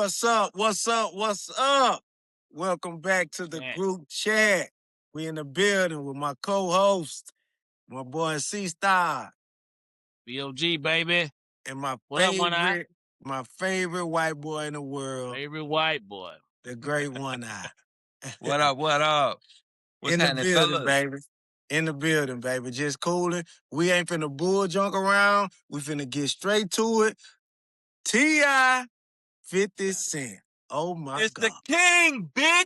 what's up? What's up? What's up? Welcome back to the group chat. We in the building with my co-host, my boy C-Star. BOG, baby. And my favorite white boy in the world. Favorite white boy. The great One Eye. What up? What up? What's happening, fellas? Baby. In the building, baby. Just cooling. We ain't finna bull junk around. We finna get straight to it. T.I. 50 Cent. Oh, my God. It's the king, bitch.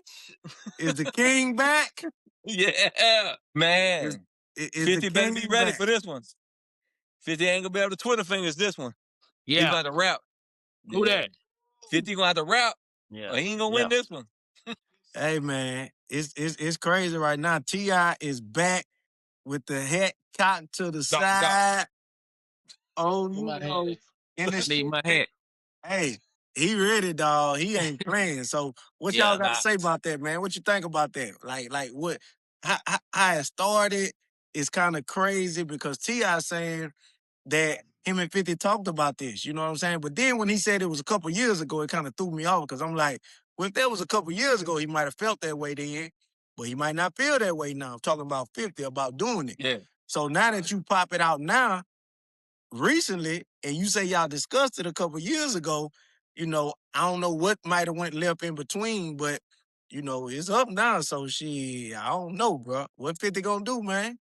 Is the king back? Yeah, man. Is 50 better be ready for this one. 50 ain't gonna be able to Twitter fingers this one. Yeah. He's gonna have to rap. Who that? 50 gonna have to rap. Yeah. Or he ain't gonna win this one. Hey, man. It's crazy right now. T.I. is back with the head cocked to the side. Oh, no. Need my head. Hey, he ready, dog. He ain't playing. So what y'all got to say about that, man? What you think about that? Like what? How it started is kind of crazy because T.I. saying that him and 50 talked about this. You know what I'm saying? But then when he said it was a couple years ago, it kind of threw me off because I'm like, well, if that was a couple years ago, he might have felt that way then, but he might not feel that way now. I'm talking about 50, about doing it. Yeah. So now that you pop it out now, recently, and you say y'all discussed it a couple years ago, you know, I don't know what might have went left in between, but, you know, it's up now. So, I don't know, bro. What 50 gonna do, man?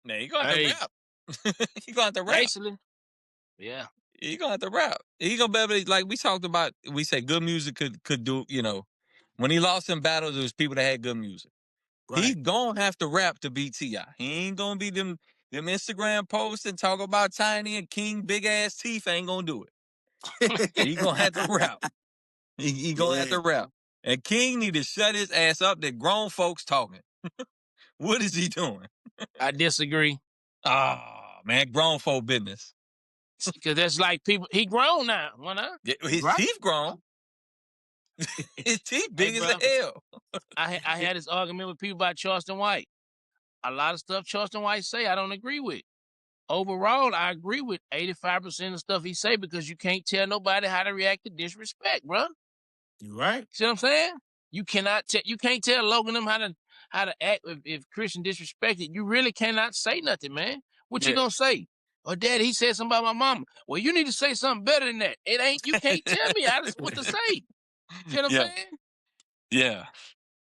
Man, he gonna have to rap. He gonna have to rap. Basically. Yeah. He gonna have to rap. He gonna be able to, like we talked about, we say good music could do, you know. When he lost in battles, there was people that had good music. Right. He gonna have to rap to beat T.I. He ain't gonna be them Instagram posts and talk about Tiny and King big ass teeth. Ain't gonna do it. He gonna have to rap. He gonna have to rap. And King need to shut his ass up. That grown folks talking. What is he doing? I disagree. Oh man, grown folk business. Because that's like people. He grown now. His teeth grown. His teeth big as hell. I had this argument with people about Charleston White. A lot of stuff Charleston White say I don't agree with. Overall, I agree with 85% of stuff he say because you can't tell nobody how to react to disrespect, bro. You right. See what I'm saying? You cannot you can't tell Logan them how to act if Christian disrespected. You really cannot say nothing, man. What you gonna say? Oh, Daddy, he said something about my mama. Well, you need to say something better than that. It ain't. You can't tell me what to say. You know what I'm saying? Yeah.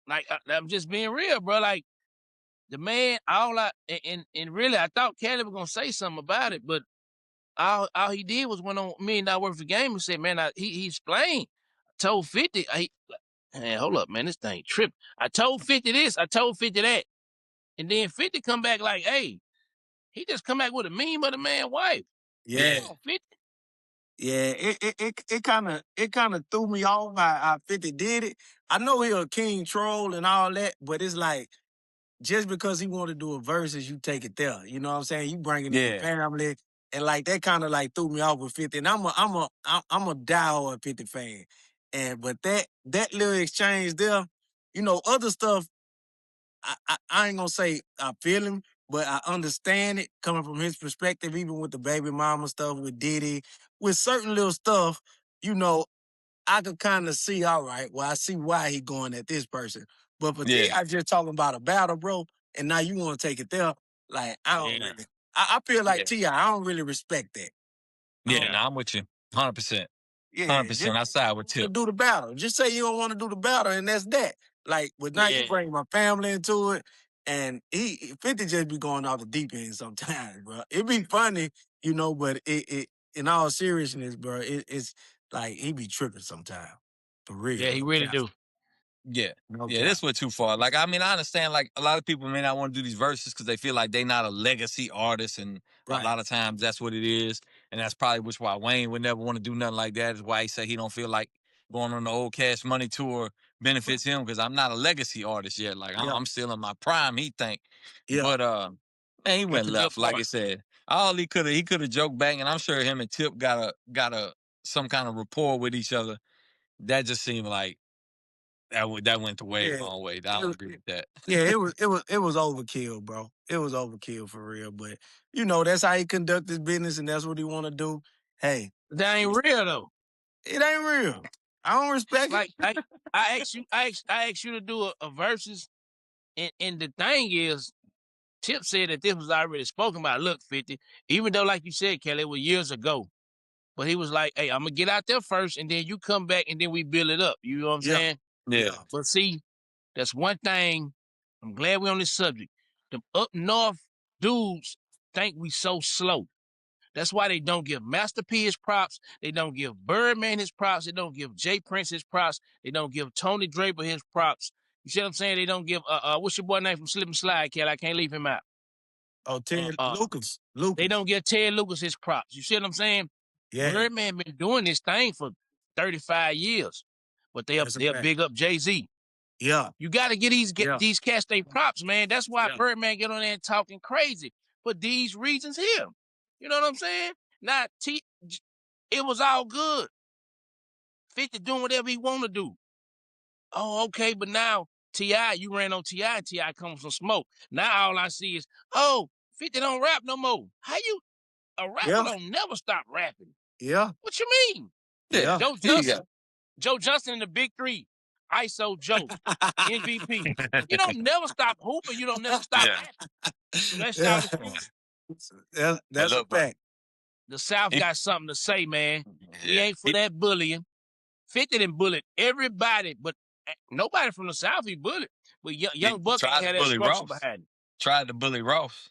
Like I'm just being real, bro. Like the man, and really, I thought Kelly was gonna say something about it, but all he did was went on $1 Million Worth of Game and said, man, he explained. I told 50, man, hold up, man, this thing tripping. I told 50 this, I told 50 that. And then 50 come back like, hey, he just come back with a meme of the man's wife. Yeah. 50. Yeah, it kind of threw me off how 50 did it. I know he a king troll and all that, but it's like just because he want to do a versus, you take it there. You know what I'm saying? You bring it in the family, and like that kind of like threw me off with 50. And I'm a diehard 50 fan, but that little exchange there, you know, other stuff. I ain't gonna say I feel him, but I understand it coming from his perspective, even with the baby mama stuff with Diddy, with certain little stuff, you know, I could kind of see, all right, well, I see why he going at this person. But for T.I. just talking about a battle, bro, and now you want to take it there, like, I don't really. I feel like T.I., I don't really respect that. Yeah, no, I'm with you. 100%. Yeah, 100%. I side with Tip. Do the battle. Just say you don't want to do the battle, and that's that. Like, but now you bring my family into it, and 50 just be going off the deep end sometimes, bro. It be funny, you know, but it in all seriousness, bro, it's like he be tripping sometimes. For real. Yeah, he really do. Yeah. This went too far. Like, I mean, I understand, like, a lot of people may not want to do these verses because they feel like they not a legacy artist, and a lot of times that's what it is. And that's probably why Wayne would never want to do nothing like that, is why he say he don't feel like going on the old Cash Money tour benefits him, because I'm not a legacy artist yet. Like, I'm still in my prime, he think. But, man, he went left, like I said. All he could have joked back, and I'm sure him and Tip got some kind of rapport with each other. That just seemed like that went the way long way. I don't agree with that. Yeah, it was overkill, bro. It was overkill for real. But you know, that's how he conduct his business, and that's what he want to do. Hey, that ain't real though. It ain't real. I don't respect Like it. I asked you to do a versus, and the thing is, Tip said that this was already spoken about. Look, 50, even though, like you said, Kelly, it was years ago. But he was like, hey, I'm going to get out there first, and then you come back, and then we build it up. You know what I'm saying? Yeah. But see, that's one thing. I'm glad we're on this subject. The up north dudes think we so slow. That's why they don't give Master P his props. They don't give Birdman his props. They don't give Jay Prince his props. They don't give Tony Draper his props. You see what I'm saying? They don't give what's your boy name from Slip and Slide, Kelly? I can't leave him out. Oh, Ted Lucas. They don't give Ted Lucas his props. You see what I'm saying? Yeah. Birdman been doing this thing for 35 years, but they'll big up Jay-Z. Yeah. You got to get these cats they props, man. That's why Birdman get on there and talking crazy for these reasons here. You know what I'm saying? Now, it was all good. 50 doing whatever he want to do. Oh, okay, but now T.I., you ran on T.I., and T.I. comes from smoke. Now all I see is, 50 don't rap no more. How you, a rapper don't never stop rapping. Yeah. What you mean? Yeah. Joe Johnson in the Big Three, ISO Joe, MVP. You don't never stop hooping. You don't never stop rapping. So that's y'all excuse. That's a fact. The South got something to say, man. We ain't for that bullying. 50 done bullied everybody, but nobody from the South he bullied. But young Buck had that structure behind him. Tried to bully Ross.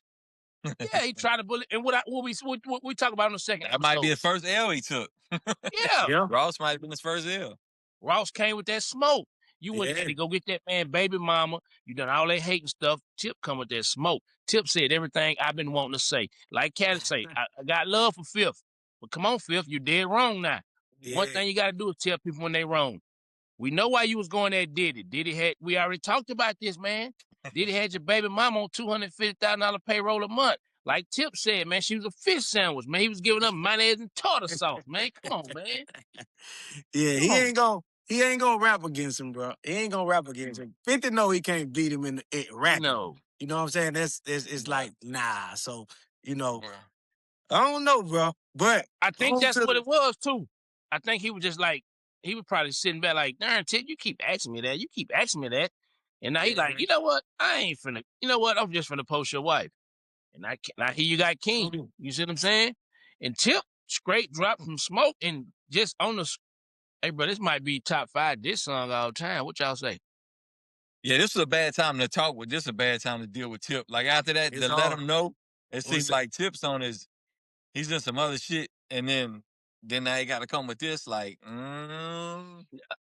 Yeah, he tried to bully. And what we talk about in a second. That might be the first L he took. Yeah. Ross might have been his first L. Ross came with that smoke. You went had to go get that man baby mama. You done all that hating stuff. Tip come with that smoke. Tip said everything I've been wanting to say. Like Cat say, I got love for Fifth. But come on, Fifth, you dead wrong now. Yeah. One thing you got to do is tell people when they wrong. We know why you was going there, Diddy. We already talked about this, man. Diddy had your baby mama on $250,000 payroll a month. Like Tip said, man, she was a fish sandwich, man. He was giving up mayonnaise and tartar sauce, man. Come on, man. Yeah, he ain't gonna rap against him, bro. He ain't gonna rap against him. 50 know he can't beat him in rap. No. You know what I'm saying? It's like, nah. So, you know, I don't know, bro. But I think that's what it was, too. I think he was just like, he was probably sitting back like, darn, Tip, you keep asking me that. You keep asking me that. And now he's like, you know what? I ain't finna, you know what? I'm just finna post your wife. And I hear you got King. You see what I'm saying? And Tip straight dropped some smoke and just on the, hey, bro, this might be top 5 diss song all the time. What y'all say? Yeah, this was a bad time to talk with. This is a bad time to deal with Tip. Like after that, to let him know, it seems like Tip's on his, he's done some other shit. And then now he got to come with this, like,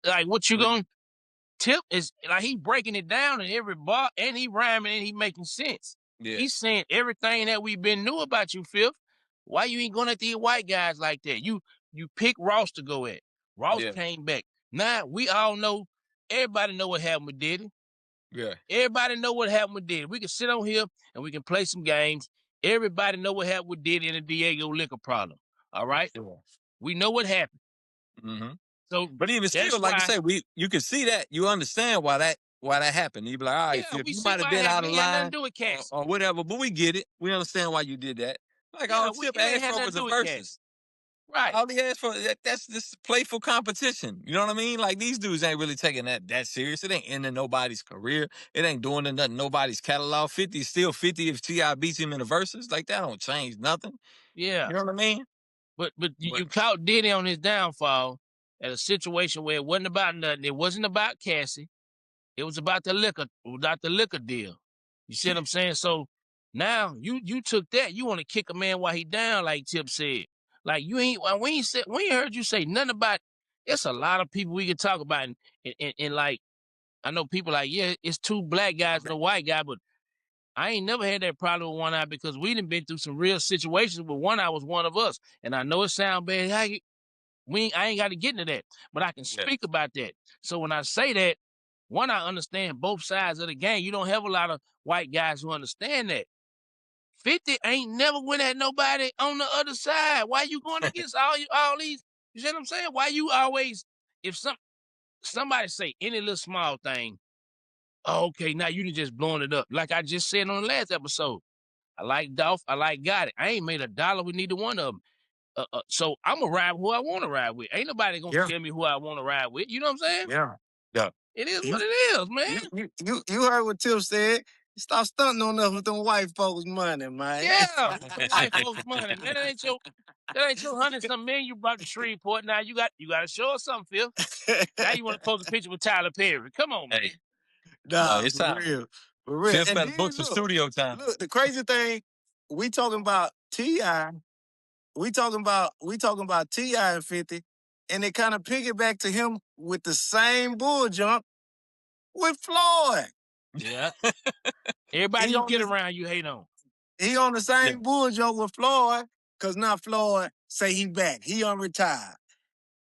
like what you gonna? Tip is like he breaking it down in every bar, and he rhyming and he making sense. Yeah. He's saying everything that we've been knew about you, Fifth. Why you ain't going at these white guys like that? You pick Ross to go at. Ross came back. Now we all know. Everybody know what happened with Diddy. Yeah. Everybody know what happened with Diddy. We can sit on here and we can play some games. Everybody know what happened with Diddy and the Diego liquor problem. All right. Sure. We know what happened. Mm-hmm. So, but even still, like I say, you can see that. You understand why that happened. You be like, all right, Fifth, you might have been out of line or whatever, but we get it. We understand why you did that. Like all Tip asked for was a versus. Right. All he asked for, that's this playful competition. You know what I mean? Like these dudes ain't really taking that serious. It ain't ending nobody's career. It ain't doing nothing nobody's catalog. 50 is still 50 if T.I. beats him in the verses. Like that don't change nothing. Yeah. You know what I mean? But you caught Diddy on his downfall at a situation where it wasn't about nothing. It wasn't about Cassie. It was about the liquor deal. You see what I'm saying? So now you took that. You want to kick a man while he down, like Tip said. Like we ain't heard you say nothing about. It's a lot of people we can talk about, and like I know people like, yeah, it's 2 black guys and a white guy, but I ain't never had that problem with One Eye because we done been through some real situations where One Eye was one of us. And I know it sounds bad. I ain't got to get into that, but I can speak about that. So when I say that, One Eye understand both sides of the game. You don't have a lot of white guys who understand that. 50 ain't never went at nobody on the other side. Why you going against all these? You see what I'm saying? Why you always, if somebody say any little small thing, oh, okay, now you done just blowing it up. Like I just said on the last episode, I like Dolph, I like Gotti. I ain't made $1 with neither one of them. So I'm gonna ride who I want to ride with. Ain't nobody gonna tell me who I want to ride with. You know what I'm saying? Yeah. It is what it is, man. You heard what Tim said. Stop stunting on us with them white folks' money, man. Yeah, white folks' money, man. That ain't your 100-something million you brought to Shreveport. Now you got to show us something, Phil. Now you want to post a picture with Tyler Perry? Come on, man. Nah, it's for time. real. For real. Phil's And got then, books for studio time. Look, the crazy thing, we talking about T.I. We talking about T.I. and 50, and they kind of piggyback to him with the same bull jump with Floyd. Yeah. Everybody you get around, you hate on. He on the same bull jump with Floyd, because now Floyd say he back. He unretired.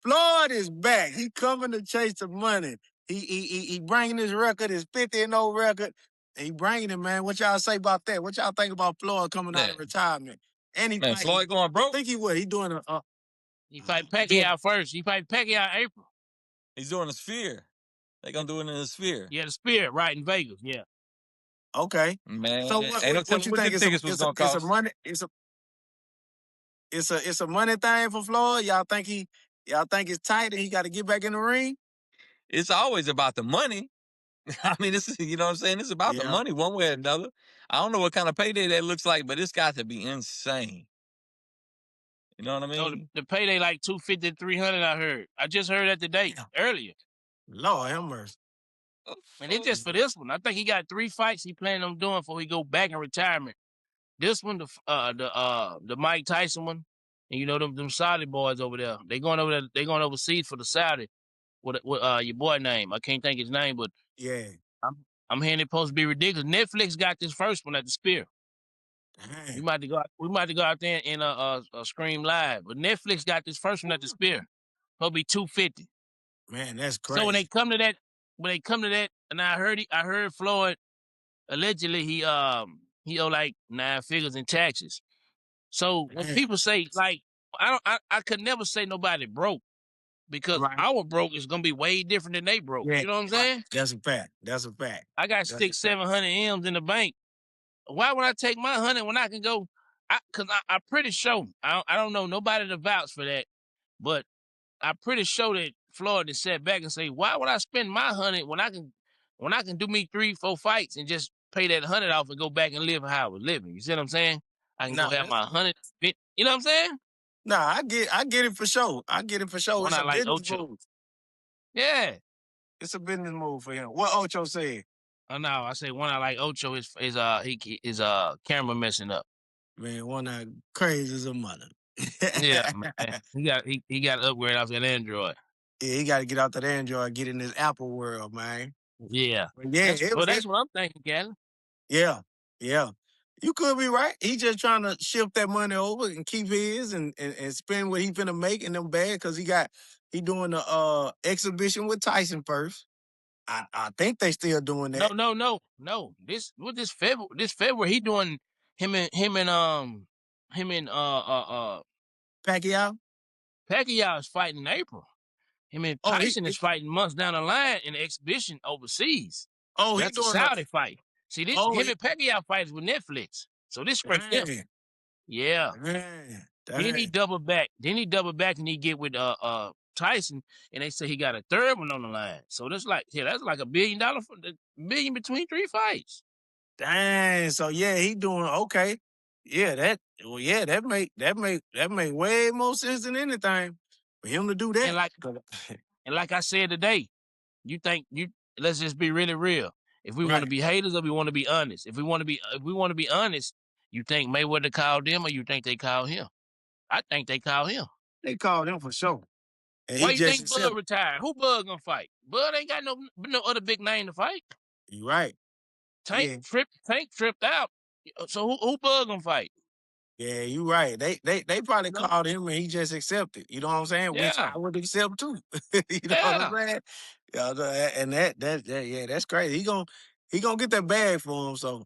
Floyd is back. He coming to chase the money. He bringing his record, his 50-0 record. And he bringing it, man. What y'all say about that? What y'all think about Floyd coming out of retirement? And he Floyd going broke. I think he what? He doing a he fight Pacquiao first. He fight Pacquiao in April. He's doing a Sphere. They gonna do it in a Sphere. Yeah, the Sphere, right, in Vegas. Yeah. Okay. Man, so what you think? It's a money thing for Floyd. Y'all think it's tight and he got to get back in the ring? It's always about the money. I mean, you know what I'm saying? It's about the money one way or another. I don't know what kind of payday that looks like, but it's got to be insane. You know what I mean? So the payday like $250, $300. I heard. I just heard that today, earlier. Lord have mercy. And it's just for this one. I think he got 3 fights he planning on doing before he go back in retirement. This one, the Mike Tyson one, and you know them Saudi boys over there. They going over there. They going overseas for the Saudi. With your boy name, I can't think his name, but yeah, I'm hearing it supposed to be ridiculous. Netflix got this first one at the Sphere. Dang. We might to go out there and scream live, but Netflix got this first one at the Sphere. It'll be $250. Man, that's crazy. So when they come to that, and I heard Floyd allegedly he owe like 9 figures in taxes. So when people say like I could never say nobody broke, because our broke is gonna be way different than they broke. You know what I'm saying? That's a fact. That's a fact. I got 600-700 M's in the bank. Why would I take my 100 when I can go? Because I'm pretty sure I don't know nobody to vouch for that, but I'm pretty sure that Floyd has sat back and say, why would I spend my 100 when I can do me 3-4 fights and just pay that 100 off and go back and live how I was living? You see what I'm saying? I can go have my 100. You know what I'm saying? Nah, I get it for sure. I get it for sure. It's a like business move. Yeah. It's a business move for him. What Ocho said? Oh no, I say one I like Ocho is camera messing up. Man, one eye crazy as a mother. Yeah, man. He got to upgrade off that Android. Yeah, he got to get out that Android, get in this Apple world, man. Yeah. Yeah. That's what I'm thinking, Calvin. Yeah. Yeah. You could be right. He just trying to shift that money over and keep his and spend what he finna make in them bag, because he doing the exhibition with Tyson first. I think they still doing that. No. This February he doing him and Pacquiao. Pacquiao is fighting in April. Him and Tyson is fighting months down the line in the exhibition overseas. Oh, that's a Saudi fight. See, this him and Pacquiao fights with Netflix. So this straight him. Yeah. Then he double back. And he get with Tyson, and they say he got a third one on the line. So that's like $1 billion billion between 3 fights. Dang. So yeah, he doing okay. Yeah, that make way more sense than anything for him to do that. And like I said today, let's just be really real. If we want to be haters or we want to be honest. If we want to be honest, you think Mayweather called them or you think they called him? I think they called him. They called him for sure. And why you think Bud retired? Who Bud gonna fight? Bud ain't got no other big name to fight. You right. Tank tripped out. So who Bud gonna fight? Yeah, you right. They probably called him and he just accepted. You know what I'm saying? Yeah. Which I would accept too. You know what I'm saying? And that's crazy. He gonna get that bag for him. So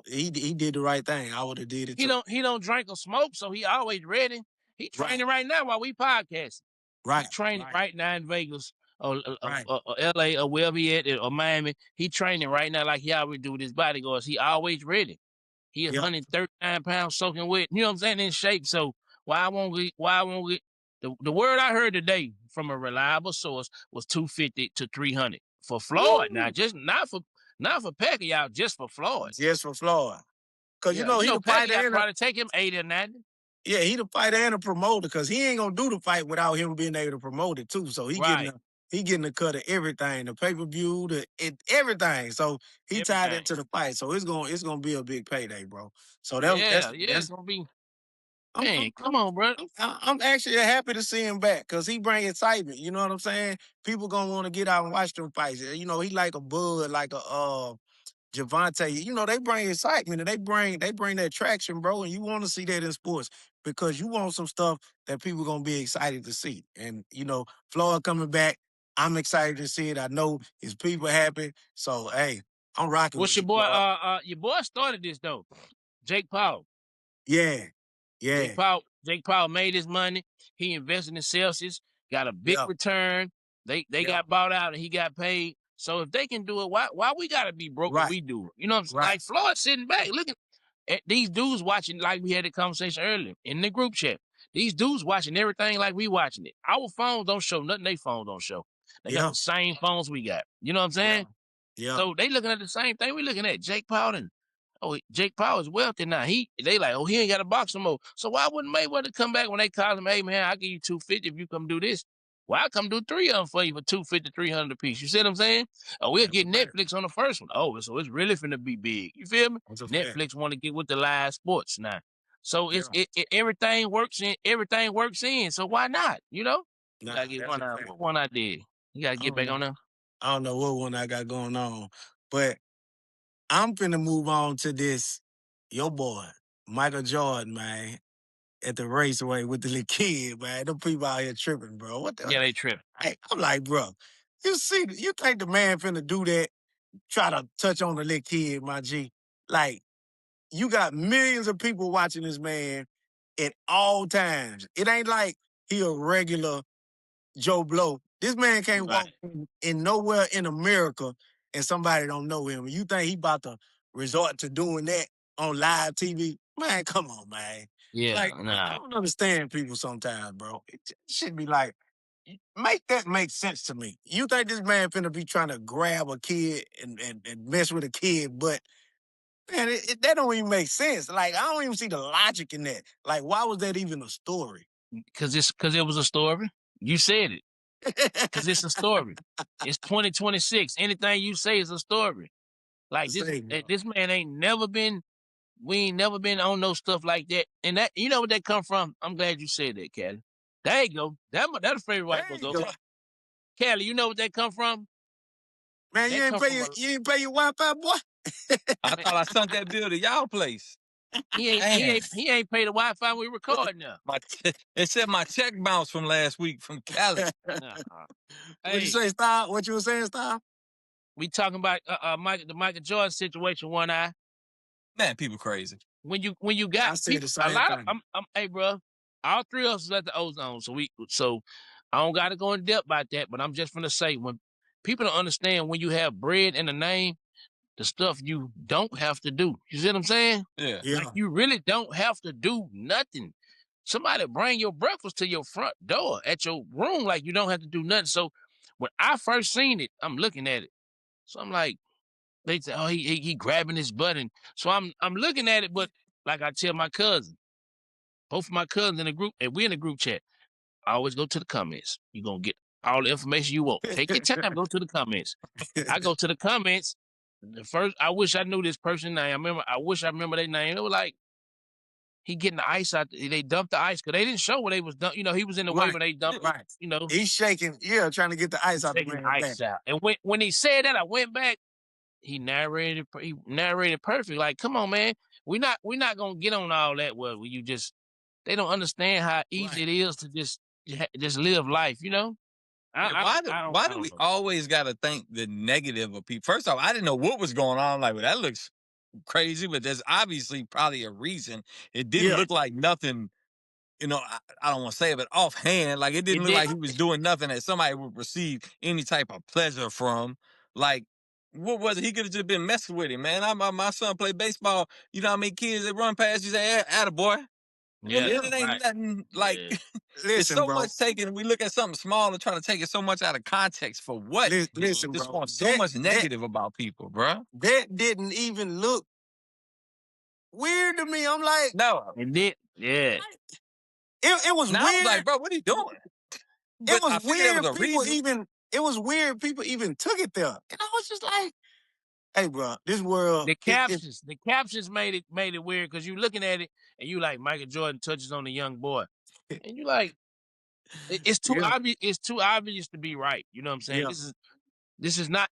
he did the right thing. I would have did it too. He don't drink or smoke, so he always ready. He training right now while we podcasting. Right. He training right now in Vegas or LA or wherever he at, or Miami. He training right now like he always do with his bodyguards. He always ready. He is 139 pounds soaking wet. You know what I'm saying? In shape. So Why won't we? The word I heard today from a reliable source was 250 to 300 for Floyd. Now, just not for Pacquiao, just for Floyd. Just for Floyd. Because, Yeah, he the fighter Pacquiao and probably take him 80 or 90. yeah, he the fighter and a promoter because he ain't gonna do the fight without him being able to promote it too. So he Right. getting a cut of everything, the pay-per-view, everything. So he tied Everything. into the fight. So it's gonna be a big payday, bro. So It's gonna be. Man, come on, bro. I'm actually happy to see him back because he bring excitement. You know what I'm saying? People gonna want to get out and watch them fights. He like a Bud, like a Javante. They bring excitement and they bring that traction, bro. And you want to see that in sports because you want some stuff that people gonna be excited to see. And Floyd coming back, I'm excited to see it. I know his people happy. So hey, I'm rocking What's with your you, boy? Floyd. Your boy started this though. Jake Paul. Yeah. Jake Paul made his money. He invested in Celsius, got a big return. They got bought out and he got paid. So if they can do it, why we gotta be broke when we do it? You know what I'm saying? Like Floyd sitting back looking at these dudes watching, like we had a conversation earlier in the group chat. These dudes watching everything like we watching it. Our phones don't show nothing they phones don't show. They got the same phones we got. You know what I'm saying? Yeah. So they looking at the same thing we looking at. Jake Paul and Jake Paul is wealthy now. They like, he ain't got to box no more. So why wouldn't Mayweather come back when they call him, hey man, I'll give you 250 if you come do this? Well, I'll come do 3 of them for you for 250, 300 a piece. You see what I'm saying? Oh, we'll get Netflix on the first one. Oh, so it's really finna be big. You feel me? Netflix want to get with the live sports now. So everything works in. So why not? You gotta get one idea. You gotta get back on them. I don't know what one I got going on, but I'm finna move on to this. Your boy, Michael Jordan, man, at the raceway with the little kid, man. Them people out here tripping, bro. What the? Yeah, they tripping. Hey, I'm like, bro, you think the man finna do that? Try to touch on the little kid, my G. Like, you got millions of people watching this man at all times. It ain't like he a regular Joe Blow. This man can't walk in nowhere in America and somebody don't know him. You think he about to resort to doing that on live TV? Man, come on, man. Yeah, I don't understand people sometimes, bro. It should be like, make that make sense to me. You think this man finna be trying to grab a kid and mess with a kid, but man, that don't even make sense. Like, I don't even see the logic in that. Like, why was that even a story? Because it was a story. You said it. Because it's a story. It's 2026. Anything you say is a story. Like this man ain't never been. We ain't never been on no stuff like that. And that, you know what that come from? I'm glad you said that, Callie. There you go. That's a favorite white boy. Go. Callie, you know what that come from? Man, you ain't pay your Wi-Fi, boy. I thought I sent that bill to y'all place. He ain't paid the Wi-Fi when we record now. It said my check bounced from last week from Cali. What you say, Style? What you were saying, Style? We talking about the Michael Jordan situation. One eye. Man, people crazy. When you got people, a lot of hey, bro, all three of us is at the ozone, so I don't got to go in depth about that. But I'm just gonna say, when people don't understand, when you have bread in the name, the stuff you don't have to do. You see what I'm saying? Yeah. Like, you really don't have to do nothing. Somebody bring your breakfast to your front door at your room, like you don't have to do nothing. So when I first seen it, I'm looking at it. So I'm like, they say, oh, he grabbing his butt. And so I'm looking at it, but like I tell my cousin, both of my cousins in the group, and we in the group chat, I always go to the comments. You're going to get all the information you want. Take your time, go to the comments. I go to the comments. The first, I wish I knew this person's name. I wish I remember their name. It was like, he getting the ice out. They dumped the ice because they didn't show what they was dumping. You know, he was in the way when they dumped. You know, he's shaking. Yeah, trying to get the ice out the man's back. And when he said that, I went back. He narrated perfect. Like, come on, man. We're not gonna get on all that. Well, you just they don't understand how easy it is to just live life. You know. Why do we always got to think the negative of people? First off, I didn't know what was going on. Like, well, that looks crazy, but there's obviously probably a reason. It didn't look like nothing. You know, I don't want to say it, but offhand, like it didn't look like he was doing nothing that somebody would receive any type of pleasure from. Like, what was it? He could have just been messing with him, man. My son play baseball. You know how many kids that run past you say, attaboy. Yeah, it ain't right. nothing like Yeah. it's Listen, so bro. much taken. We look at something small and try to take it so much out of context for what? Listen, Just bro. want so much negative about people, bro. That didn't even look weird to me. I'm like, No. It did. Yeah. it was Now I was like, weird. bro, what are you doing? It But was I figured there was weird. a reason. It was weird. People even took it there, and I was just like, "Hey, bro, this world, The captions made it weird because you looking at it and you like Michael Jordan touches on the young boy, and you like it's too yeah, obvious. It's too obvious to be right. You know what I'm saying? yeah, This is not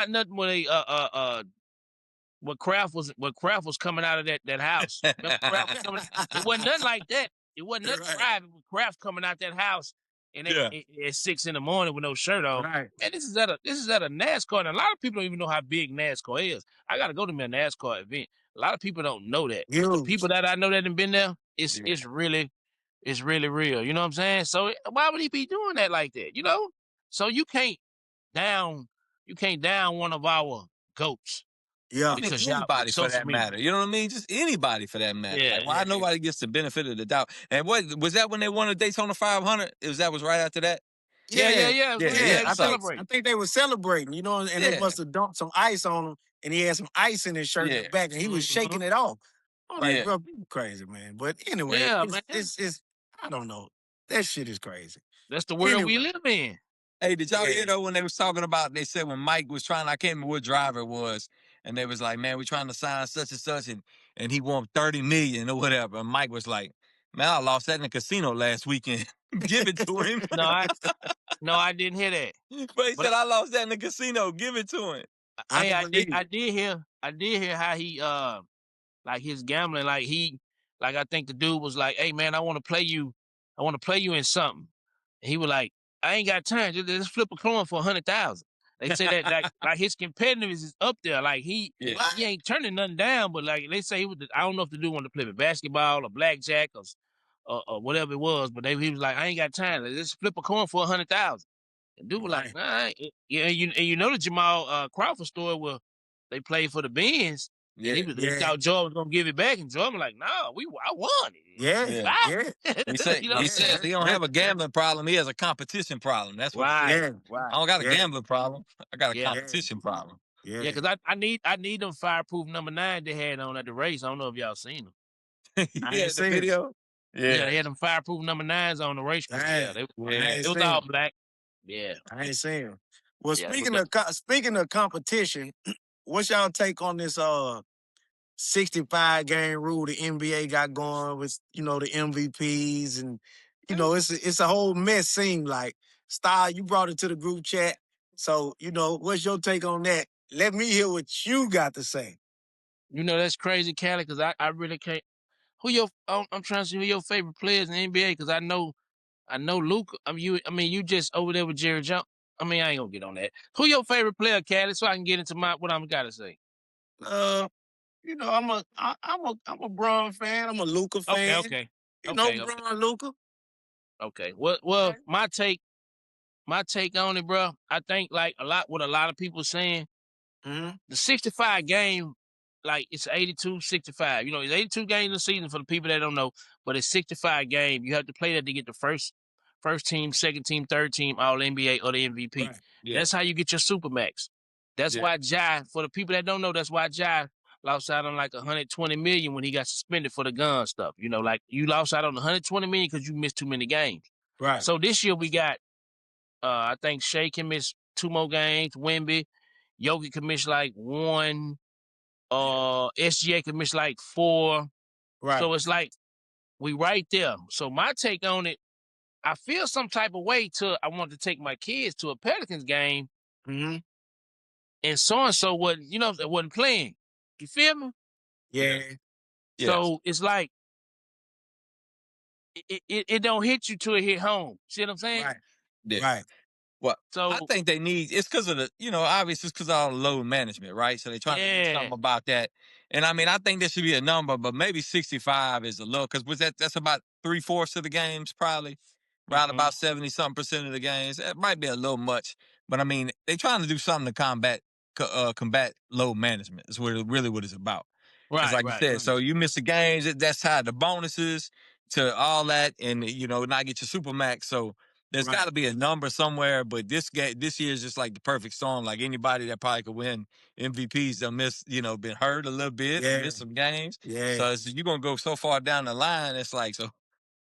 nothing with a what Kraft was coming out of that house. Remember Kraft was coming. It wasn't nothing like that. It wasn't nothing right, private with Kraft coming out that house and Yeah. at 6 in the morning with no shirt on. right, Man, this is at a NASCAR, and a lot of people don't even know how big NASCAR is. I got to go to me a NASCAR event. A lot of people don't know that, but the huge, people that I know that have been there, it's Yeah. really real. You know what I'm saying? So why would he be doing that like that? You know? So down you can't down one of our goats yeah, because y'all Anybody for social that media. matter. You know what I mean? Just anybody for that matter. Yeah. Like, why nobody gets the benefit of the doubt? And what was that when they won the Daytona 500? That was right after that? Yeah. yeah, They yeah. was I celebrating. think they were celebrating, you know, and they Yeah. must have dumped some ice on him, and he had some ice in his shirt in the Yeah. back, and he was Mhm. shaking it off. I'm like, Yeah. bro, you crazy, man. But anyway, Yeah, man. it's I don't know. That shit is crazy. That's the world we Anyway, live in. Hey, did y'all yeah, hear though when they was talking about? They said when Mike was trying, I can't remember what driver it was, and they was like, "Man, we trying to sign such and such, and he want 30 million or whatever." And Mike was like, "Man, I lost that in the casino last weekend. Give it to him." No, I didn't hear that. But he But said, "I lost that in the casino. Give it to him." I can believe it. I did hear how he like his gambling, like I think the dude was like, "Hey man, I want to play you in something." And he was like, "I ain't got time. Just flip a coin for 100,000." They say that like his competitiveness is up there. Like Yeah. he ain't turning nothing down, but like they say I don't know if the dude wanted to play with basketball or blackjack or whatever it was, but he was like, "I ain't got time. Let's flip a coin for 100,000." And dude was like, Right. "Nah." Yeah, and you know the Jamal Crawford story where they played for the Benz. And Yeah. they Yeah, thought Jordan was gonna give it back, and Jordan was like, "No, I won it. yeah, It's Yeah. yeah, mine." You know what He I'm yeah. says saying? he don't have a gambling problem. He has a competition problem. That's what he said. Right, Yeah, I right. don't got a yeah, gambling problem. I got a Yeah, yeah, competition problem. yeah. yeah. Because I need them fireproof number 9 they had on at the race. I don't know if y'all seen them. I Yeah, ain't the seen it. video. Yeah, Yeah. they had them fireproof number 9s on the racetrack. Yeah, Dang, I Yeah. ain't it was seen all it. black. Yeah, I ain't seen it. Well, yeah. But speaking of competition, what's y'all take on this 65 game rule the NBA got going with the MVPs and it's a whole mess. Seem like Star, you brought it to the group chat, so what's your take on that? Let me hear what you got to say. that's crazy, Cali. Because I really can't. I'm trying to see who your favorite players in the NBA. Because I know Luka. You just over there with Jerry Jones. I ain't gonna get on that. Who your favorite player, Callie, so I can get into what I'm gotta say. Uh, I'm a Braun fan. I'm a Luca Okay, fan. okay, okay, okay, Braun, Luca. okay. Well, my take on it, bro. I think like what a lot of people saying. Mm-hmm. The 65 game, like it's 82, 65. It's 82 games in the season for the people that don't know, but it's 65 game. You have to play that to get the first team, second team, third team, all NBA or the MVP. Right. Yeah. That's how you get your Supermax. That's why for the people that don't know, that's why Jai lost out on like 120 million when he got suspended for the gun stuff. Like you lost out on 120 million because you missed too many games. Right. So this year we got, I think Shea can miss 2 more games, Wemby, Yogi can miss like 1, SGA can miss like 4. Right. So it's like we right there. So my take on it, I feel some type of way I want to take my kids to a Pelicans game, Mm-hmm. and so wasn't playing. You feel me? Yeah. So it's like it don't hit you till it hit home. See what I'm saying? Right. Yeah. Right. Well, I So think they need it's because of the, obviously it's because of all the load management, right? So they're trying to do something about that. And I think there should be a number, but maybe 65 is a low because that's about 3/4 of the games, probably. Around about 70-something% of the games. It might be a little much, but they're trying to do something to combat load management. Is really what it's about. It's right, like you said. So you miss the games, that's how the bonuses to all that, and not get your supermax. So there's got to be a number somewhere. But this year is just like the perfect storm. Like anybody that probably could win MVPs, they'll miss, been hurt a little bit, missed some games. Yeah. So you're gonna go so far down the line. It's like, so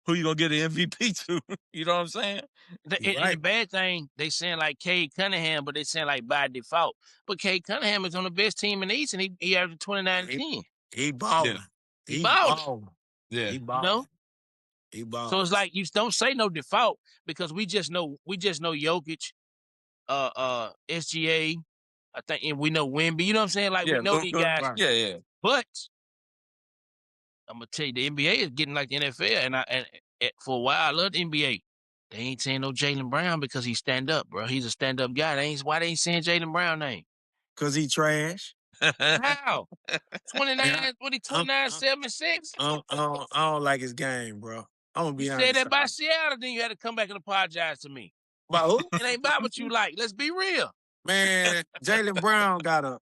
who you gonna get an MVP to? You know what I'm saying? And the bad thing, they saying like Cade Cunningham, but they saying like by default. But Cade Cunningham is on the best team in the East, and he averaged 29 and 10. He balling. He balling. Yeah. He balling. He balling. So it's like you don't say no default because we just know Jokic, SGA, I think, and we know Wemby. You know what I'm saying? Like we know these guys. Yeah, yeah. But I'm gonna tell you, the NBA is getting like the NFL, and for a while I love the NBA. They ain't saying no Jaylen Brown because he stand up, bro. He's a stand up guy. Why they ain't saying Jaylen Brown name? Cause he trash. How? 29, 29, 7, 6? I don't like his game, bro. I'm gonna be honest. You said that by Seattle, then you had to come back and apologize to me. About who? It ain't about what you like. Let's be real. Man, Jaylen Brown got I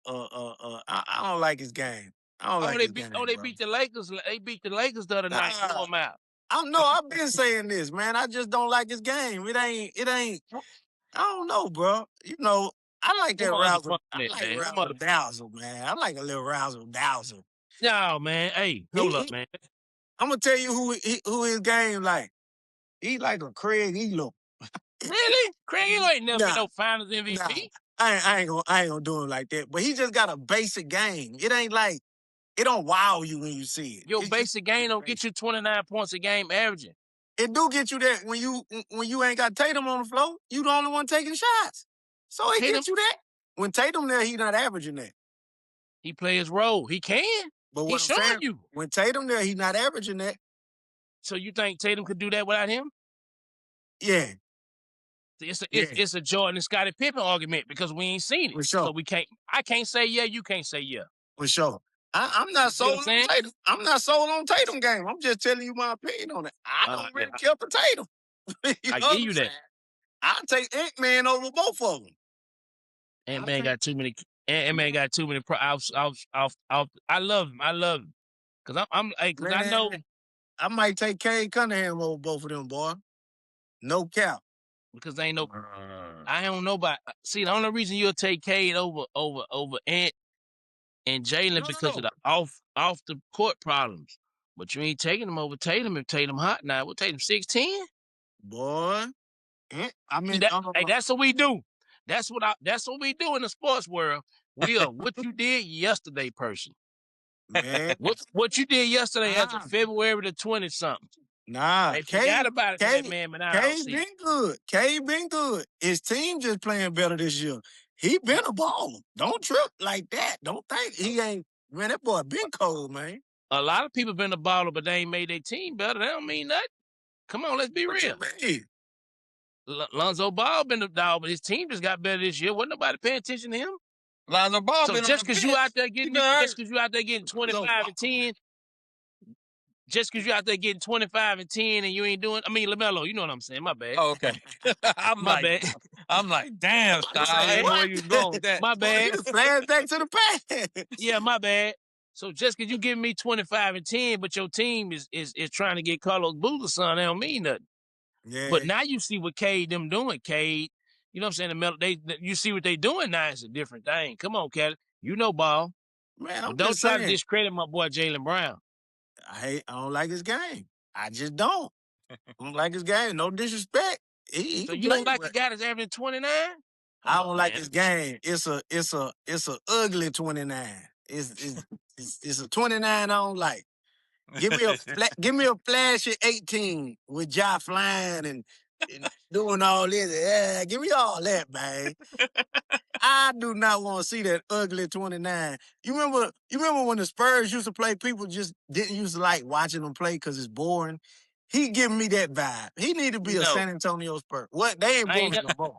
don't like his game. I don't like his game. They beat the Lakers. They beat the Lakers the other night. Blow them out. I've been saying this, man. I just don't like his game. It ain't. I don't know, bro. I like that razzle. I like razzle dazzle, man. I like a little razzle dazzle. No, man. Hey, hold up, man. I'm gonna tell you who his game like. He like a Craig Elo. Really? Craig Elo ain't never been no Finals MVP. Nah. I ain't gonna do him like that. But he just got a basic game. It ain't like it don't wow you when you see it. Your basic game don't get you 29 points a game averaging. It do get you that when you ain't got Tatum on the floor. You the only one taking shots. So it gets you that. When Tatum there, he not averaging that. He play his role. He can. But he's showing you. When Tatum there, he not averaging that. So you think Tatum could do that without him? Yeah. It's a Jordan and Scottie Pippen argument because we ain't seen it. For sure. So I can't say yeah, you can't say yeah. For sure. I'm not sold on Tatum. I'm not sold on Tatum game. I'm just telling you my opinion on it. I don't really care for Tatum. I give you that. I'll take Ant-Man over both of them. Ant-Man got too many. Ant-Man got too many. I love him. I love him because because I know. I might take Cade Cunningham over both of them, boy. No cap. Because they ain't no. I don't know about. See, the only reason you'll take Cade over Ant and Jalen because of the off the court problems. But you ain't taking him over Tatum if Tatum hot now. We'll take him 6'10". Boy. I mean, that's what we do. That's what we do in the sports world. We are what you did yesterday person. Man. What you did yesterday as of February the 20-something. Nah. They forgot about it for that man, Cade been good. Cade been good. His team just playing better this year. He been a baller. Don't trip like that. Don't think he ain't. Man, that boy been cold, man. A lot of people been a baller, but they ain't made their team better. That don't mean nothing. Come on, let's be real. Lonzo Ball been a dog, but his team just got better this year. Wasn't nobody paying attention to him. Lonzo Ball been just because you out there getting 25 and 10, just because you out there getting 25 and 10 and you ain't doing. I mean, LaMelo, you know what I'm saying? My bad. Oh, okay. I'm like, damn, where you going with that? My bad. Flashback to the past. Yeah, my bad. So just because you giving me 25 and 10, but your team is trying to get Carlos Boozer son, that don't mean nothing. Yeah. But now you see what Cade them doing, Cade. You know what I'm saying? You see what they doing now. It's a different thing. Come on, Kelly. You know ball. Man, don't try to discredit my boy Jaylen Brown. I don't like his game. I just don't. I don't like his game. No disrespect. So you don't like the guy that's averaging 29? I don't like his game. It's a ugly 29. It's a 29 I don't like. Give me a flashy 18 with Ja flying and doing all this. Yeah, give me all that, man. I do not want to see that ugly 29. You remember when the Spurs used to play, people just didn't used to like watching them play because it's boring. He giving me that vibe. He need to be a San Antonio Spurs. What? They ain't boring no more.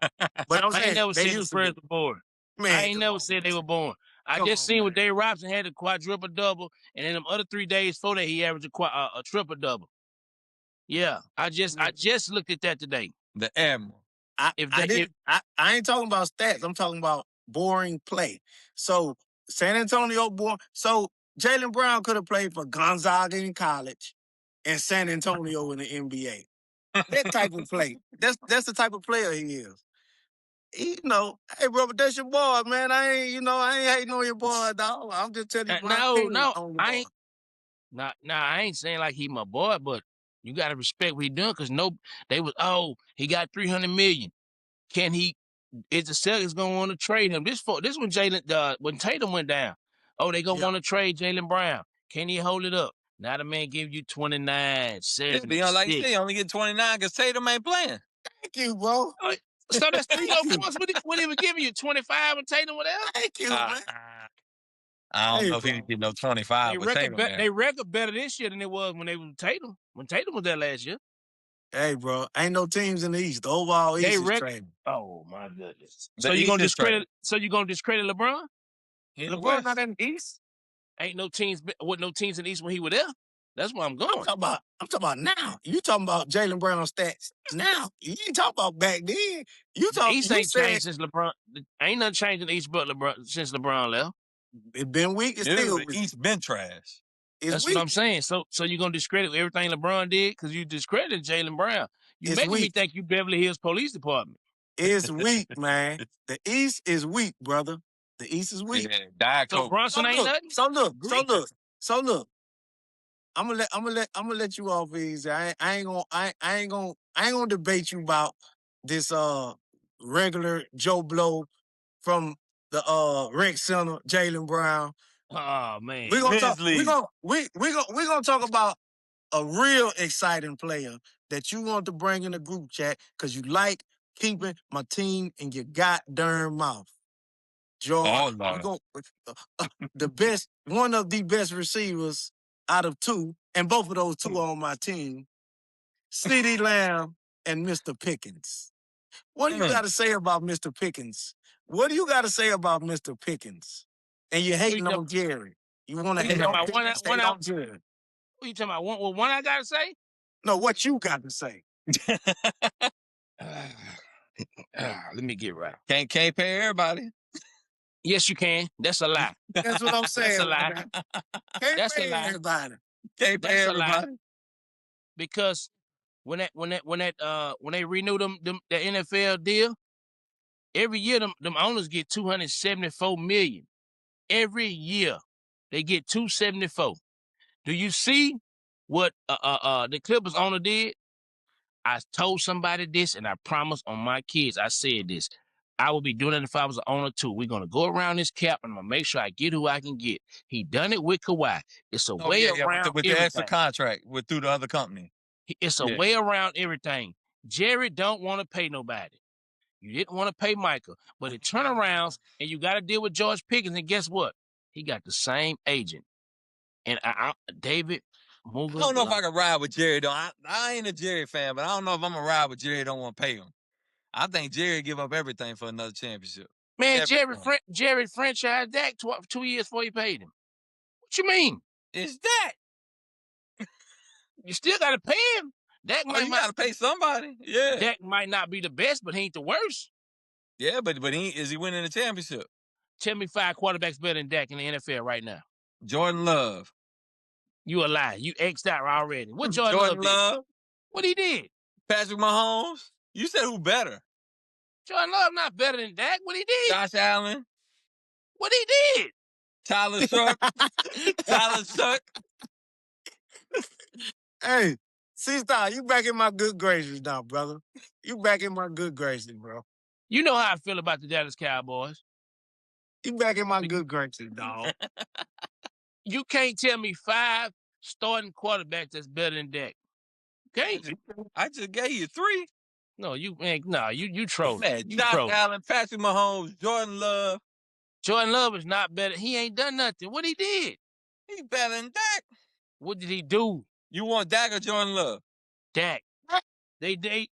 But I'm saying, I ain't never said the Spurs were boring. Man, I ain't never said they were boring. I just seen what Dave Robinson had a quadruple-double, and then them other 3 days before that, he averaged a triple-double. Yeah, I just looked at that today. The M. I ain't talking about stats. I'm talking about boring play. So San Antonio boring. So Jaylen Brown could have played for Gonzaga in college. and San Antonio in the NBA. That type of play. That's the type of player he is. Hey, bro, but that's your boy, man. I ain't hating on your boy, dog. I'm just telling you my opinion on your boy. I ain't saying like he my boy, but you gotta respect what he doing because he got $300 million. Is the Celtics gonna want to trade him? This when when Tatum went down. Oh, they gonna want to trade Jaylen Brown. Can he hold it up? Now the man give you 29, 7. Like you say, you only get 29 because Tatum ain't playing. Thank you, bro. So that's 3 more points. What he was giving you? 25 and Tatum, whatever? Thank you, man. I don't know if he did no 25. They record better this year than it was when they was Tatum. When Tatum was there last year. Hey, bro, ain't no teams in the East. The overall East is trading. Oh my goodness. So you gonna discredit LeBron? LeBron not in the East. Ain't no teams with no teams in the East when he was there. That's where I'm going. I'm talking about now. You talking about Jaylen Brown stats now? You ain't talking about back then. East ain't changed since LeBron. Ain't nothing changed in the East but LeBron since LeBron left. It's been weak. It's still the East been trash. That's weak. What I'm saying. So you gonna discredit everything LeBron did because you discredited Jaylen Brown. You making me think you Beverly Hills Police Department. It's weak, man. The East is weak, brother. The East is weak. Yeah, so Brunson ain't nothing. So look. I'm gonna let you off easy. I ain't gonna debate you about this regular Joe Blow from the rec center, Jaylen Brown. Oh man, we're gonna talk about a real exciting player that you want to bring in the group chat because you like keeping my team in your goddamn mouth. George, one of the best receivers out of two, and both of those two are on my team, CeeDee Lamb and Mr. Pickens. What do you got to say about Mr. Pickens? What do you got to say about Mr. Pickens? And you're hating on Jerry. You want to hate on Pickens, hate on Jerry. What you talking about? One I got to say? No, what you got to say? Let me get right. Can't pay everybody. Yes, you can. That's a lie. That's what I'm saying. That's a lie. Can't pay everybody. Can't pay everybody. Because when they renew the NFL deal, every year them owners get $274 million. Every year they get $274. Do you see what the Clippers owner did? I told somebody this, and I promised on my kids. I said this. I would be doing it if I was an owner too. We're gonna go around this cap, and I'm gonna make sure I get who I can get. He done it with Kawhi. It's a way around with the extra contract through the other company. It's a way around everything. Jerry don't want to pay nobody. You didn't want to pay Michael, but it turnarounds, and you got to deal with George Pickens. And guess what? He got the same agent. And David. I don't know if I can ride with Jerry though. I ain't a Jerry fan, but I don't know if I'm gonna ride with Jerry. Don't want to pay him. I think Jerry give up everything for another championship. Man, Jerry franchised Dak 2 years before he paid him. What you mean? It's that. You still got to pay him. Dak you got to pay somebody. Yeah. Dak might not be the best, but he ain't the worst. Yeah, but is he winning the championship? Tell me 5 quarterbacks better than Dak in the NFL right now. Jordan Love. You a lie. You X'd out already. What Jordan Love? What he did? Patrick Mahomes. You said who better? Jordan Love not better than Dak. What he did? Josh Allen. What he did? Tyler Shuck. Tyler Shuck. Hey, C-Star, you back in my good graces now, brother. You back in my good graces, bro. You know how I feel about the Dallas Cowboys. You back in my good graces, dog. You can't tell me 5 starting quarterbacks that's better than Dak. Can't you? I just gave you 3. No, you trolling. Man, Josh Allen, Patrick Mahomes, Jordan Love. Jordan Love is not better. He ain't done nothing. What he did? He better than Dak. What did he do? You want Dak or Jordan Love? Dak. They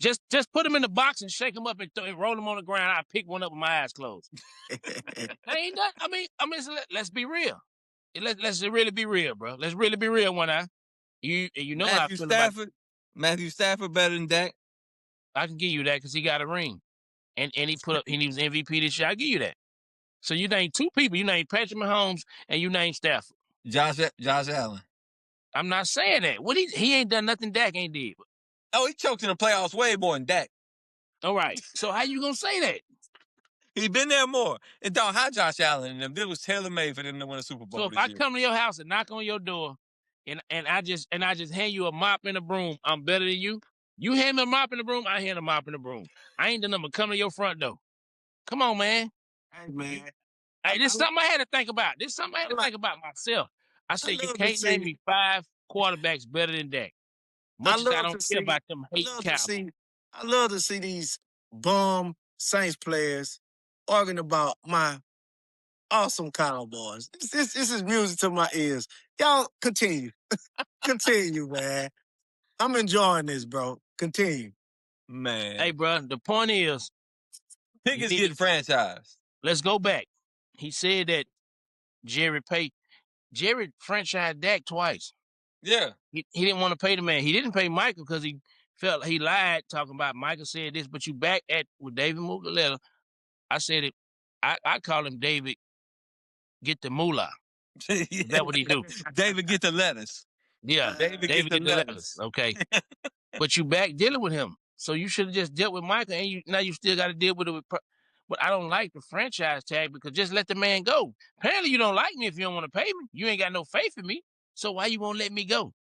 just put him in the box and shake him up and roll him on the ground. I pick one up with my eyes closed. They ain't done. I mean, let's be real. Let's really be real, bro. Let's really be real, one eye. You know how I feel about Matthew Stafford better than Dak. I can give you that because he got a ring, and he he was MVP this year. I give you that. So you name 2 people. You name Patrick Mahomes and you name Stafford. Josh Allen. I'm not saying that. What he ain't done nothing Dak ain't did. Oh, he choked in the playoffs way more than Dak. All right. So how you gonna say that? He been there more. And dog, how Josh Allen and them, this was tailor made for them to win a Super Bowl So if this I year. come to your house and knock on your door, and I just hand you a mop and a broom, I'm better than you. You hand me a mop and a broom, I hand a mop and a broom. I ain't the number. Come to your front door. Come on, man. Hey man, Hey, this is something I had to think about. This is something I had to think about myself. I I said you love to can't name see. me 5 quarterbacks better than Dak. I Much as I love don't to care see. about them I hating love to Cowboys. see. I love to see these bum Saints players arguing about my awesome Cowboys. This is music to my ears. Y'all continue. Continue, man. I'm enjoying this, bro. Continue. Man. Hey, bro, the point is, you Pickens need to getting franchised. let's go back. He said that Jerry franchised Dak twice. Yeah. He didn't want to pay the man. He didn't pay Michael because he felt he lied talking about Michael said this, but you back at with David Mugaletta. I said it. I call him David get the moolah. Is that what he do? David get the lettuce. Yeah. David David get the get the letters. lettuce. Okay. But you back dealing with him. So you should have just dealt with Michael, and now you still got to deal with it. But I don't like the franchise tag because just let the man go. Apparently you don't like me if you don't want to pay me. You ain't got no faith in me. So why you won't let me go?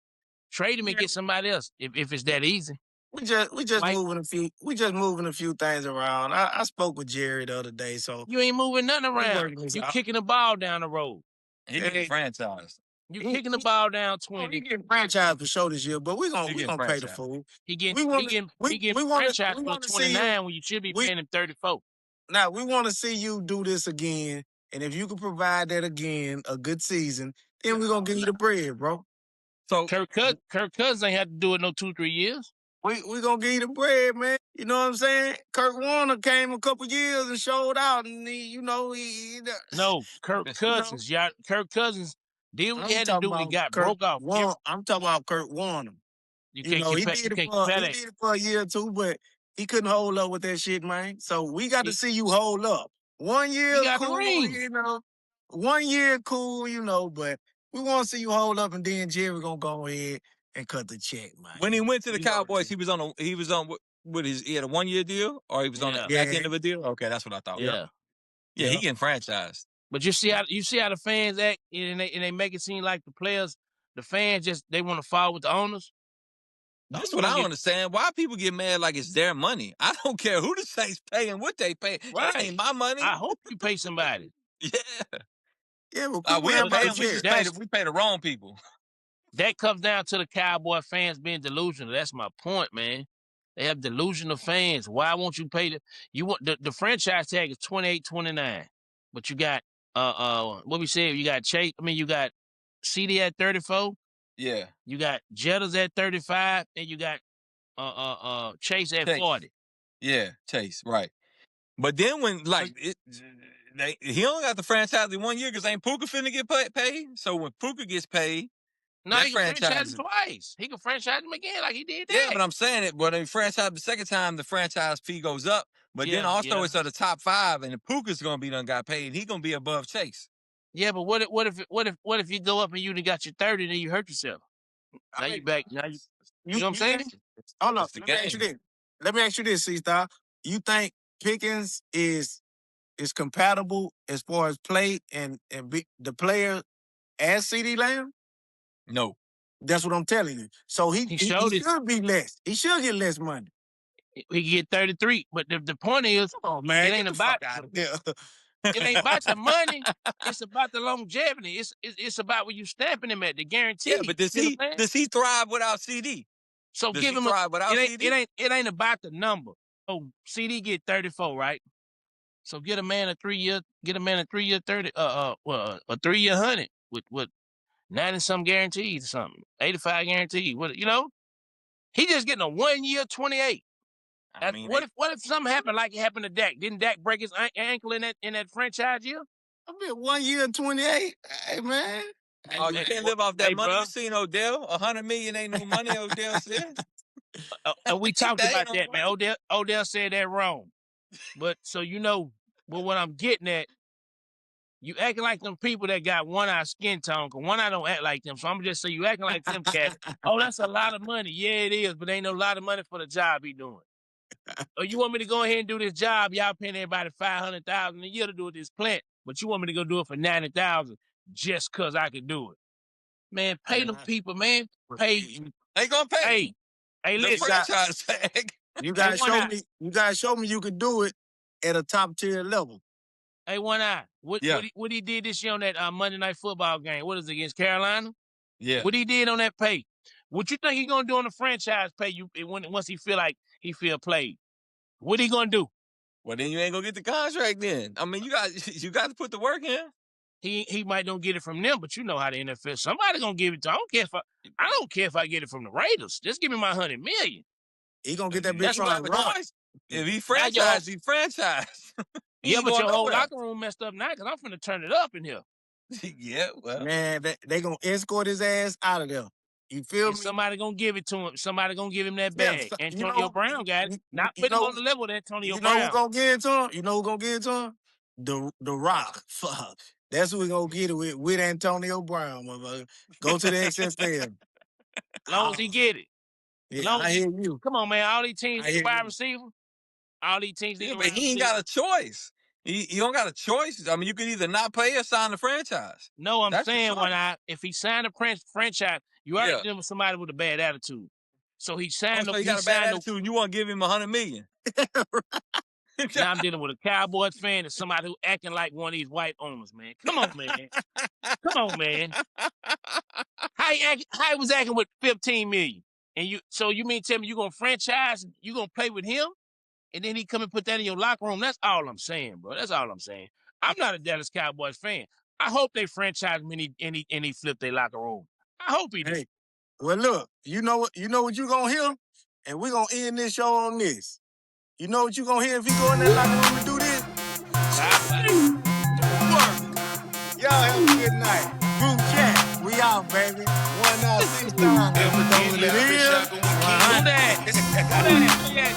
Trade him and get somebody else if it's that easy. We just Mike, moving a few things around. I spoke with Jerry the other day, so you ain't moving nothing we around. working this You out. kicking the ball down the road. He getting Hey, franchised. You he, kicking the ball down he 20. getting franchise for sure this year, but He we getting gonna pay the franchised. fool. He getting We want to he getting we franchise for want to see you. 29 when you should be We paying him 34. Now we want to see you do this again, and if you can provide that again, a good season, then we're gonna give you the bread, bro. So Kirk Cousins ain't had to do it no 2-3 years. We gonna give you the bread, man. You know what I'm saying? Kurt Warner came a couple years and showed out, and No, Kirk you know, Cousins. Yeah, Kirk Cousins did what he I'm had to talking do when he about got broke off. I'm talking about Kurt Warner. You You can't know, compare. You can't compare he that. did it for a year or two, but he couldn't hold up with that shit, man. So we got to see you hold up. 1 He year, got the cool, ring. you know. 1 year, cool, you know, but we want to see you hold up, and then Jerry gonna go ahead and cut the check, man. when he went to the You know Cowboys, he was on what he had a 1-year deal or he was on the Yeah. back end of a deal? Okay, that's what I thought. Yeah. Yeah, he getting franchised. But you see how the fans act, and they make it seem like the fans just they want to follow with the owners. The That's owners what I gonna don't get understand. Why people get mad like it's their money? I don't care who the Saints pay and what they pay. It right. ain't my money. I hope you pay somebody. Yeah. Yeah, well, people We'll have pay about them. We check. just pay the wrong people. That comes down to the Cowboy fans being delusional. That's my point, man. They have delusional fans. Why won't you pay you want the franchise tag is 28, 29. But you got what we said, you got Chase, you got CD at 34, Yeah. you got Jettas at 35, and you got Chase at 40. Yeah, Chase, right. But then when he only got the franchise in 1 year because ain't Puka finna get paid. So when Puka gets paid, No, that he can franchise franchise. him twice. He can franchise him again like he did Yeah, that. but I'm saying it. But in franchise the second time, the franchise fee goes up. But then Yeah, also yeah. it's at the top 5, and the Puka's gonna be done got paid. He gonna be above Chase. Yeah, but what if you go up and you done got your 30 and then you hurt yourself? Now you back. Now you know what I'm saying? Hold up. It's the Let me ask you game. this. Let me ask you this, C-Star. You think Pickens is compatible as far as play and be the player as CD Lamb? No. That's what I'm telling you. So He he showed it. should be less. He should get less money. He can get 33. But the point is, Oh man, it ain't get the about fuck out of there. it ain't about the money. It's about the longevity. It's about where you stamping him at, the guarantee. Yeah, but does You know what I'm saying? he thrive without CD? So Does give he him thrive without CD? it ain't about the number. So CD get 34, right? So get a man a 3-year 30 a 3-year 100 with 90 some guarantees or something. 85 guaranteed. He just getting a 1-year 28. I mean, What if something happened like it happened to Dak? Didn't Dak break his ankle in that franchise year? I mean, 1 year and 28. Hey man. oh, you can't live off that Hey, money. bro. You seen Odell? 100 million ain't no money. Odell said. And we talked That ain't about no that, man. money. Odell said that wrong. But so but what I'm getting at, You acting like them people that got one-eye skin tone, because one eye don't act like them. So I'm just saying you acting like them cats. Oh, that's a lot of money. Yeah, it is, but ain't no lot of money for the job he doing. Or you want me to go ahead and do this job? Y'all paying everybody $500,000 a year to do this plant, but you want me to go do it for $90,000 just because I can do it? Man, pay them people, man. Pay. They gonna pay. Hey, listen. Franchise tag. You gotta show me you can do it at a top tier level. Hey, one eye. What he did this year on that Monday Night Football game? What is it, against Carolina? Yeah. What he did on that pay? What you think he gonna do on the franchise pay? Once he feel like he feel played, what he gonna do? Well, then you ain't gonna get the contract. Then I mean, you got to put the work in. He might don't get it from them, but you know how the NFL. Somebody gonna give it to. I don't care if I get it from the Raiders. Just give me my $100 million. He gonna get that bitch from Ross. If he franchise, he franchise. Yeah, but your whole locker room messed up now because I'm finna turn it up in here. Yeah, well, man, they gonna escort his ass out of there. You feel me? Somebody gonna give it to him. Somebody gonna give him that bag. Antonio Brown got it. Not put him on the level of Antonio Brown. You know who gonna get it to him? You know who gonna get it to him? The Rock. Fuck. That's who we gonna get it with Antonio Brown, motherfucker. Go to the XFL. Long as he get it. Yeah, I hear you. Come on, man. All these teams need a wide receiver. All these teams need a wide receiver. But he ain't got a choice. He don't got a choice. I mean, you could either not pay or sign the franchise. No, I'm saying if he signed a franchise, you already dealing with somebody with a bad attitude. So he signed. He got a bad attitude. You want to give him $100 million? Now I'm dealing with a Cowboys fan and somebody who acting like one of these white owners, man. Come on, man. Come on, man. How he was acting with $15 million, and you mean tell me you gonna franchise? You gonna play with him? And then he come and put that in your locker room. That's all I'm saying, bro. That's all I'm saying. I'm not a Dallas Cowboys fan. I hope they franchise him and he flip their locker room. I hope he do. Hey, well, look, you know what you gonna hear? And we're gonna end this show on this. You know what you gonna hear if he go in that locker room and do this? Y'all have a good night. Group chat. We out, baby. 1-6 times. Do that.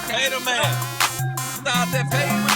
Hey, the man. Start that pay.